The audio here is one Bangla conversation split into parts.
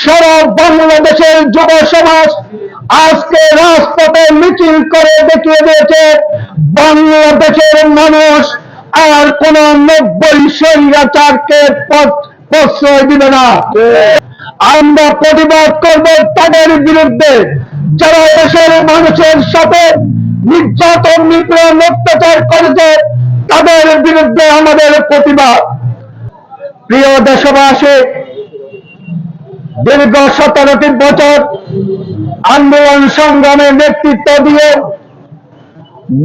সারা বাংলাদেশের যুব সমাজ আজকে রাজপথে মিছিল করে দেখিয়ে দিয়েছে বাংলাদেশের মানুষ আর কোন 90 স্বৈরাচারকে প্রশ্রয় দিবে না। আমরা প্রতিবাদ করব তাদের বিরুদ্ধে যারা দেশের মানুষের সাথে নির্যাতন নিপীড়ন অত্যাচার করেছে, তাদের বিরুদ্ধে আমাদের প্রতিবাদ। প্রিয় দেশবাসী, দীর্ঘ 17টি বছর আন্দোলন সংগ্রামের নেতৃত্ব দিয়ে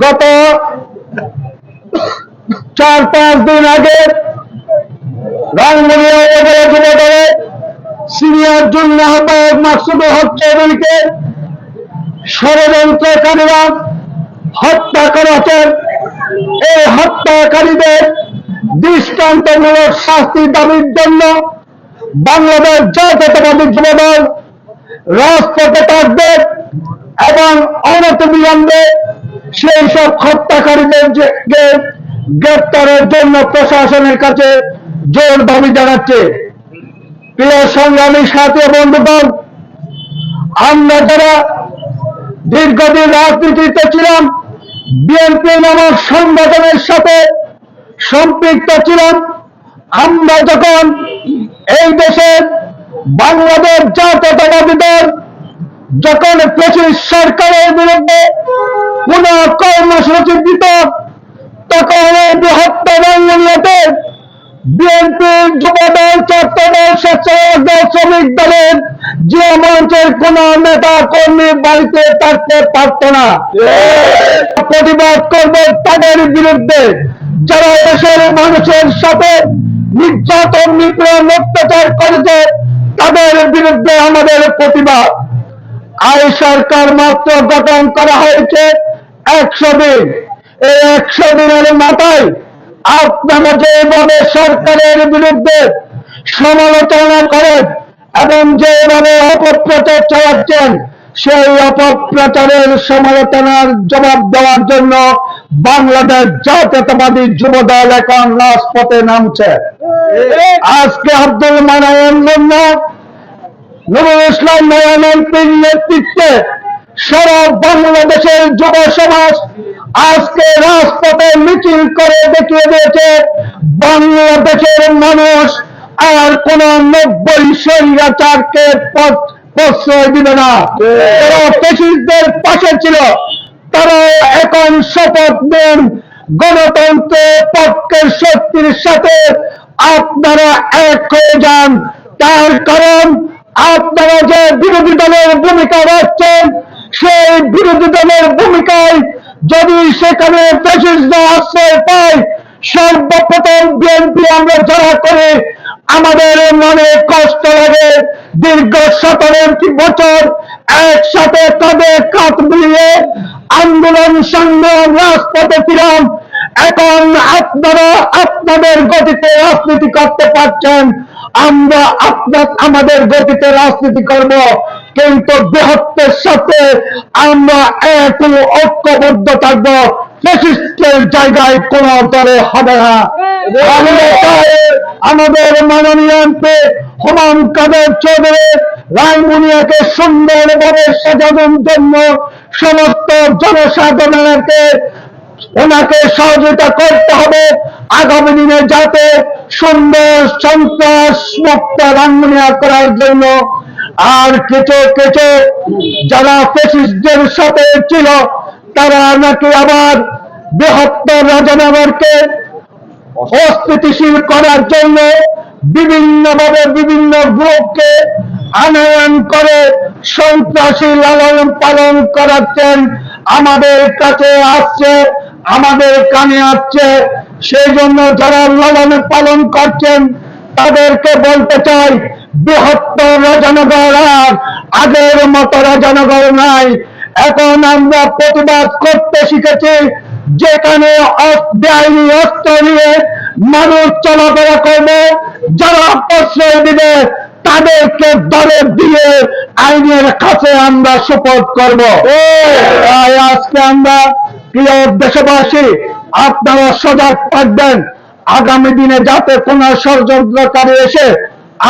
গত 4-5 দিন আগে রাঙ্গুনিয়া উপজেলা যুব দলের সিনিয়র যুগ্ম আহ্বায়ক মাকসুদুল হক চৌধুরীকে ষড়যন্ত্রকারীরা হত্যা করেছেন। এই হত্যাকারীদের দৃষ্টান্তমূলক শাস্তির দাবির জন্য বাংলাদেশ জাতীয়তাবাদী যুবদল রাজপথে থাকবে এবং অনতিবিলম্বে সেই সব হত্যাকারীদেরকে গ্রেপ্তারের জন্য প্রশাসনের কাছে জোর দাবি জানাচ্ছে। প্রিয় সংগ্রামী সাথী বন্ধুগণ, আমরা যারা দীর্ঘদিন রাজনীতিতে ছিলাম, বিএনপি নামক সংগঠনের সাথে সম্পৃক্ত ছিলাম, আমরা যখন এই দেশের বাংলাদেশ জাতীয়তাবাদী দল যখন ফ্যাসিস্ট সরকারের বিরুদ্ধে কোন কর্মসূচি দিত, তখন এই বৃহত্তর রাঙ্গুনিয়াতে বিএনপি, যুবদল, ছাত্রদল, স্বেচ্ছাসেবক দল, শ্রমিক দলের জিয়া মঞ্চের কোন নেতা কর্মী বাড়িতে থাকতে পারত না। প্রতিবাদ করব তাদের বিরুদ্ধে যারা দেশের মানুষের সাথে নির্যাতন নিপীড়ন অত্যাচার করেছে, তাদের বিরুদ্ধে আমাদের প্রতিবাদ। আই সরকার মাত্র গঠন করা হয়েছে 100 দিন। এই 100 দিনের মাথায় আপনারা যেভাবে সরকারের বিরুদ্ধে সমালোচনা করেন এবং যেভাবে অপপ্রচার চালাচ্ছেন, সেই অপপ্রচারের সমালোচনার জবাব দেওয়ার জন্য বাংলাদেশ জাতীয়তাবাদী যুবদল এখন রাজপথে নামছে। আজকে আব্দুল মান্নান মুন্না, নুরুল ইসলাম নয়ন এমপির নেতৃত্বে সারা বাংলাদেশের যুব সমাজ আজকে রাজপথে মিছিল করে দেখিয়ে দিয়েছে বাংলাদেশের মানুষ আর কোন 90 স্বৈরাচারকে প্রশ্রয় দিবে না। তারা ফ্যাসিস্টদের পাশে ছিল, তারা এখন শপথ নেন গণতন্ত্রের পক্ষের শক্তির সাথে আপনারা এক হয়ে যান। তার কারণ আপনারা যে বিরোধী দলের ভূমিকা রাখছেন, সেই বিরোধী দলের ভূমিকায় যদি সেখানে ফ্যাসিস্টরা আশ্রয় পায়, সর্বপ্রথম বিএনপি আমরা যারা করে আমাদের মনে কষ্ট লাগে। দীর্ঘ 17টি বছর একসাথে কাঁধে কাঁধ মিলিয়ে আন্দোলন সংগ্রাম রাজপথে ছিলাম। এখন আপনারা আপনাদের গতিতে রাজনীতি করতে পারছেন, আমরা আমাদের গতিতে রাজনীতি করব, কিন্তু বৃহত্তের সাথে আমরা এক ঐক্যবদ্ধ থাকবো। ফ্যাসিস্টের জায়গায় কোন দলে হবে না। আমাদের মাননীয় এমপি হুমায়ুন কবির চৌধুরী রাঙ্গুনিয়াকে সুন্দরভাবে সাজানোর জন্য সমস্ত জনসাধারণকে ওনাকে সহযোগিতা করতে হবে, আগামী দিনে যাতে সুন্দর সন্ত্রাস মুক্ত রাঙ্গুনিয়া করার জন্য। আর কিছু কিছু যারা ফ্যাসিস্টদের সাথে ছিল, তারা নাকি আবার বৃহত্তর রাজনগরকে অস্থিতিশীল করার জন্য বিভিন্নভাবে বিভিন্ন গ্রুপকে আনয়ন করে সন্ত্রাসী লালন পালন করাচ্ছেন। আমাদের কাছে আসছে, আমাদের কানে আসছে। সেই জন্য যারা লালন পালন করছেন তাদেরকে বলতে চাই, বৃহত্তর রাজনগর আর আগের মতো রাজনগর নাই। এখন আমরা প্রতিবাদ করতে শিখেছি, যেখানে বেআইনি অস্ত্র নিয়ে মানুষ চলাফেরা করবে, যারা প্রশ্রয় দিবে তাদেরকে দরে দিয়ে আইনের কাছে আমরা সুপোর্ট করব। আজকে আমরা প্রিয় দেশবাসী, আপনারা সজাগ থাকবেন, আগামী দিনে যাতে কোন ষড়যন্ত্রকারী এসে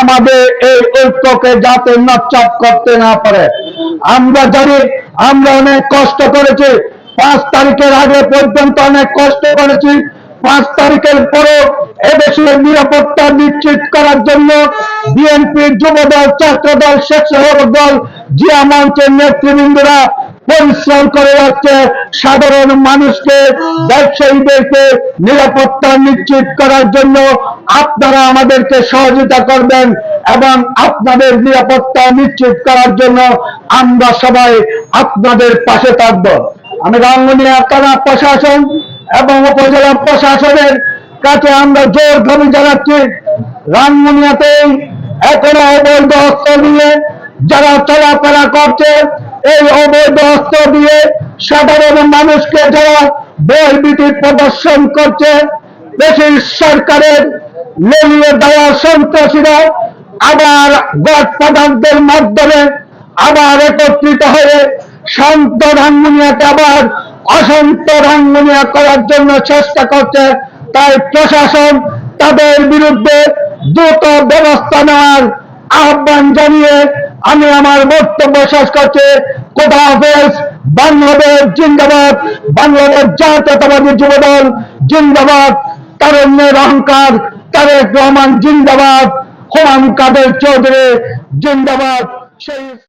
আমাদের এই ঐক্যকে যাতে নচ্ছাপ করতে না পারে। আমরা জানি আমরা অনেক কষ্ট করেছি, 5 তারিখের আগে পর্যন্ত অনেক কষ্ট করেছি। 5 তারিখের পরে এদেশের নিরাপত্তা নিশ্চিত করার জন্য বিএনপির যুবদল, ছাত্রদল, স্বেচ্ছাসেবক দল, জিয়া মঞ্চের নেতৃবৃন্দরা পরিশ্রম করে যাচ্ছে সাধারণ মানুষকে, ব্যবসায়ীদেরকে নিরাপত্তা নিশ্চিত করার জন্য। আপনারা আমাদেরকে সহযোগিতা করবেন এবং আপনাদের নিরাপত্তা নিশ্চিত করার জন্য আমরা সবাই আপনাদের পাশে থাকব। আমি রাঙ্গুনিয়া থানা প্রশাসন এবং উপজেলা প্রশাসনের কাছে আমরা জোর দাবি জানাচ্ছি, রাঙ্গুনিয়াতে এখনো অবৈধ অস্ত্র নিয়ে যারা চলাফেরা করছে, এই অবৈধ অস্ত্র দিয়ে সাধারণ মানুষকে যারা ভয়ভীতি প্রদর্শন করছে, দেশের সরকারের লেলিয়ে দেওয়া সন্ত্রাসীরা আবার গডফাদারদের মাধ্যমে আবার একত্রিত হয়ে শান্ত রাঙ্গুনিয়াকে আবার অশান্ত রাঙ্গুনিয়া করার জন্য চেষ্টা করছে। তাই প্রশাসন তাদের বিরুদ্ধে দ্রুত ব্যবস্থা নেওয়ার আহ্বান জানিয়ে আমি আমার বক্তব্য শেষ করছি। খোদা হাফেজ। বাংলাদেশ জিন্দাবাদ, বাংলাদেশ জাতীয়তাবাদী যুবদল জিন্দাবাদ, তারুণ্যের অহংকার তারেক রহমান জিন্দাবাদ, হুমায়ুন কাদের চৌধুরী জিন্দাবাদ। সেই